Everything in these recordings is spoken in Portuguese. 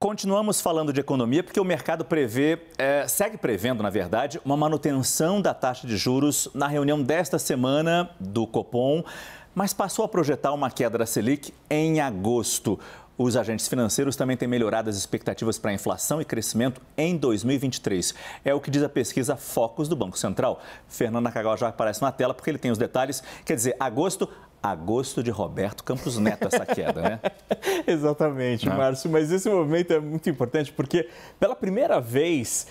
Continuamos falando de economia porque o mercado segue prevendo, na verdade, uma manutenção da taxa de juros na reunião desta semana do Copom, mas passou a projetar uma queda da Selic em agosto. Os agentes financeiros também têm melhorado as expectativas para a inflação e crescimento em 2023. É o que diz a pesquisa Focus do Banco Central. Fernando Nakagawa já aparece na tela porque ele tem os detalhes. Quer dizer, agosto de Roberto Campos Neto, essa queda, né? Exatamente, Márcio. Mas esse movimento é muito importante porque, pela primeira vez,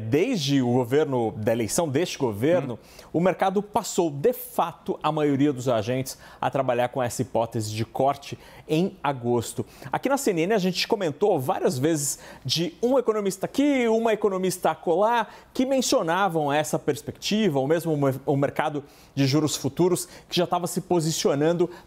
desde o governo, da eleição deste governo, o mercado passou, de fato, a maioria dos agentes a trabalhar com essa hipótese de corte em agosto. Aqui na CNN a gente comentou várias vezes de um economista aqui, uma economista acolá, que mencionavam essa perspectiva, ou mesmo o mercado de juros futuros, que já estava se posicionando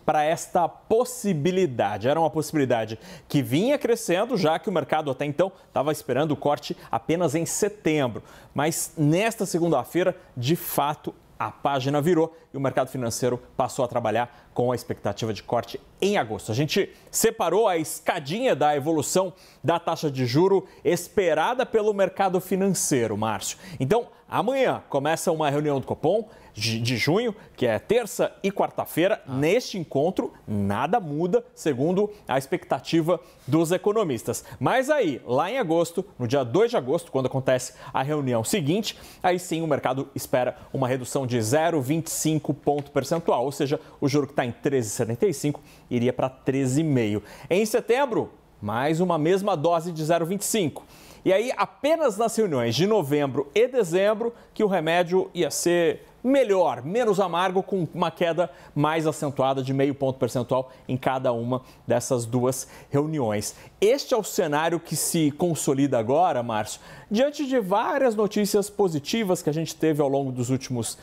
para esta possibilidade. Era uma possibilidade que vinha crescendo, já que o mercado até então estava esperando o corte apenas em setembro. Mas nesta segunda-feira, de fato, a página virou e o mercado financeiro passou a trabalhar com a expectativa de corte em agosto. A gente separou a escadinha da evolução da taxa de juro esperada pelo mercado financeiro, Márcio. Então, amanhã começa uma reunião do Copom de junho, que é terça e quarta-feira. Neste encontro, nada muda, segundo a expectativa dos economistas. Mas aí, lá em agosto, no dia 2 de agosto, quando acontece a reunião seguinte, aí sim o mercado espera uma redução de 0,25 ponto percentual, ou seja, o juro que está em 13,75 iria para 13,5. Em setembro, mais uma mesma dose de 0,25. E aí, apenas nas reuniões de novembro e dezembro, que o remédio ia ser melhor, menos amargo, com uma queda mais acentuada de 0,5 ponto percentual em cada uma dessas duas reuniões. Este é o cenário que se consolida agora, Márcio, diante de várias notícias positivas que a gente teve ao longo das últimas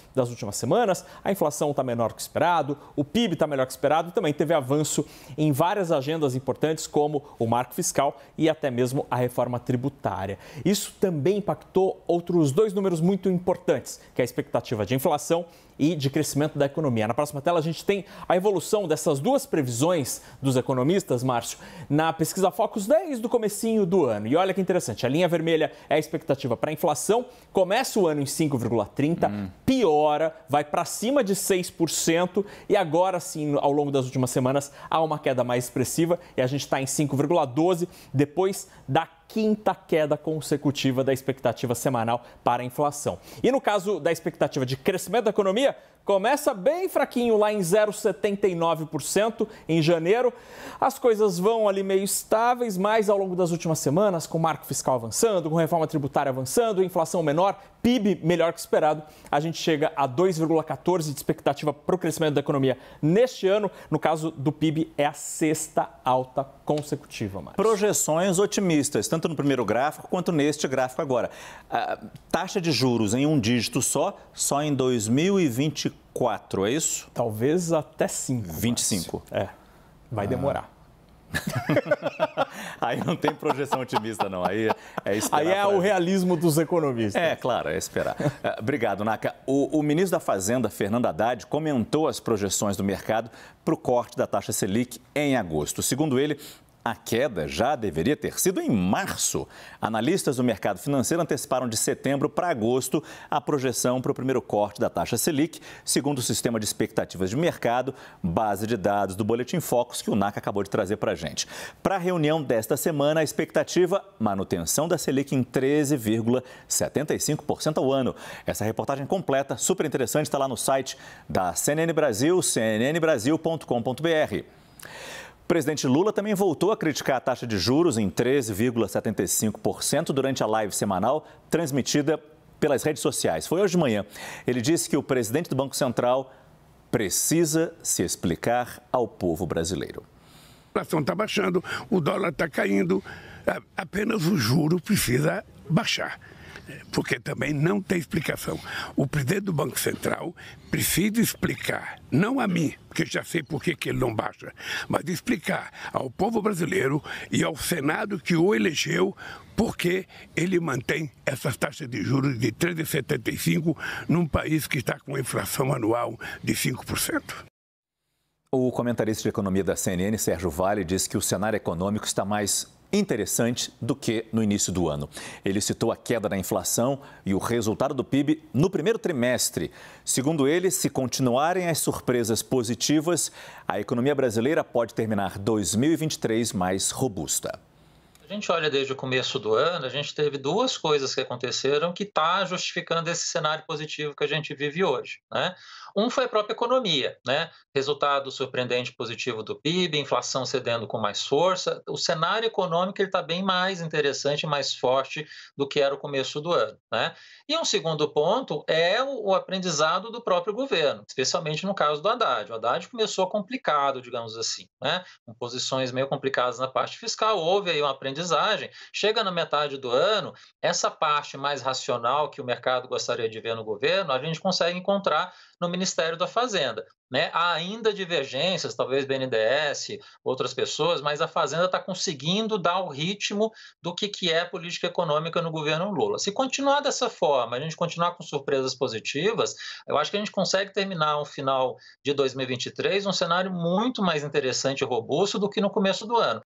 semanas. A inflação está menor que esperado, o PIB está melhor que esperado e também teve avanço em várias agendas importantes, como o marco fiscal e até mesmo a reforma tributária. Isso também impactou outros dois números muito importantes, que é a expectativa de inflação e de crescimento da economia. Na próxima tela, a gente tem a evolução dessas duas previsões dos economistas, Márcio, na pesquisa Focus desde o comecinho do ano. E olha que interessante, a linha vermelha é a expectativa para a inflação, começa o ano em 5,30%, piora, vai para cima de 6% e agora sim, ao longo das últimas semanas, há uma queda mais expressiva e a gente está em 5,12%, depois da quinta queda consecutiva da expectativa semanal para a inflação. E no caso da expectativa de crescimento da economia, começa bem fraquinho lá em 0,79% em janeiro. As coisas vão ali meio estáveis, mas ao longo das últimas semanas, com o marco fiscal avançando, com reforma tributária avançando, inflação menor, PIB melhor que esperado, a gente chega a 2,14% de expectativa para o crescimento da economia neste ano. No caso do PIB, é a sexta alta consecutiva, Márcio. Projeções otimistas, tanto no primeiro gráfico quanto neste gráfico agora. A taxa de juros em um dígito só em 2024, é isso? Talvez até 5. 25. Márcio. Vai demorar. Aí não tem projeção otimista, não. Aí é esperar. Aí é o realismo dos economistas. É, claro, é esperar. Obrigado, Naka. O ministro da Fazenda, Fernando Haddad, comentou as projeções do mercado para o corte da taxa Selic em agosto. Segundo ele, a queda já deveria ter sido em março. Analistas do mercado financeiro anteciparam de setembro para agosto a projeção para o primeiro corte da taxa Selic, segundo o sistema de expectativas de mercado, base de dados do Boletim Focus, que o Naka acabou de trazer para a gente. Para a reunião desta semana, a expectativa, manutenção da Selic em 13,75% ao ano. Essa reportagem completa, super interessante, está lá no site da CNN Brasil, cnnbrasil.com.br. O presidente Lula também voltou a criticar a taxa de juros em 13,75% durante a live semanal transmitida pelas redes sociais. Foi hoje de manhã. Ele disse que o presidente do Banco Central precisa se explicar ao povo brasileiro. A inflação está baixando, o dólar está caindo, apenas o juro precisa baixar. Porque também não tem explicação. O presidente do Banco Central precisa explicar, não a mim, porque já sei por que ele não baixa, mas explicar ao povo brasileiro e ao Senado que o elegeu por que ele mantém essas taxas de juros de 13,75 num país que está com inflação anual de 5%. O comentarista de economia da CNN, Sérgio Vale, disse que o cenário econômico está mais interessante do que no início do ano. Ele citou a queda da inflação e o resultado do PIB no primeiro trimestre. Segundo ele, se continuarem as surpresas positivas, a economia brasileira pode terminar 2023 mais robusta. A gente olha desde o começo do ano, a gente teve duas coisas que aconteceram que está justificando esse cenário positivo que a gente vive hoje, né? Um foi a própria economia, né? Resultado surpreendente positivo do PIB, inflação cedendo com mais força. O cenário econômico está bem mais interessante e mais forte do que era o começo do ano, né? E um segundo ponto é o aprendizado do próprio governo, especialmente no caso do Haddad. O Haddad começou complicado, digamos assim, né? Com posições meio complicadas na parte fiscal, houve aí uma aprendizagem. Chega na metade do ano, essa parte mais racional que o mercado gostaria de ver no governo, a gente consegue encontrar no Ministério da Fazenda, né? Há ainda divergências, talvez BNDES, outras pessoas, mas a Fazenda está conseguindo dar o ritmo do que é política econômica no governo Lula. Se continuar dessa forma, a gente continuar com surpresas positivas, eu acho que a gente consegue terminar um final de 2023 um cenário muito mais interessante e robusto do que no começo do ano.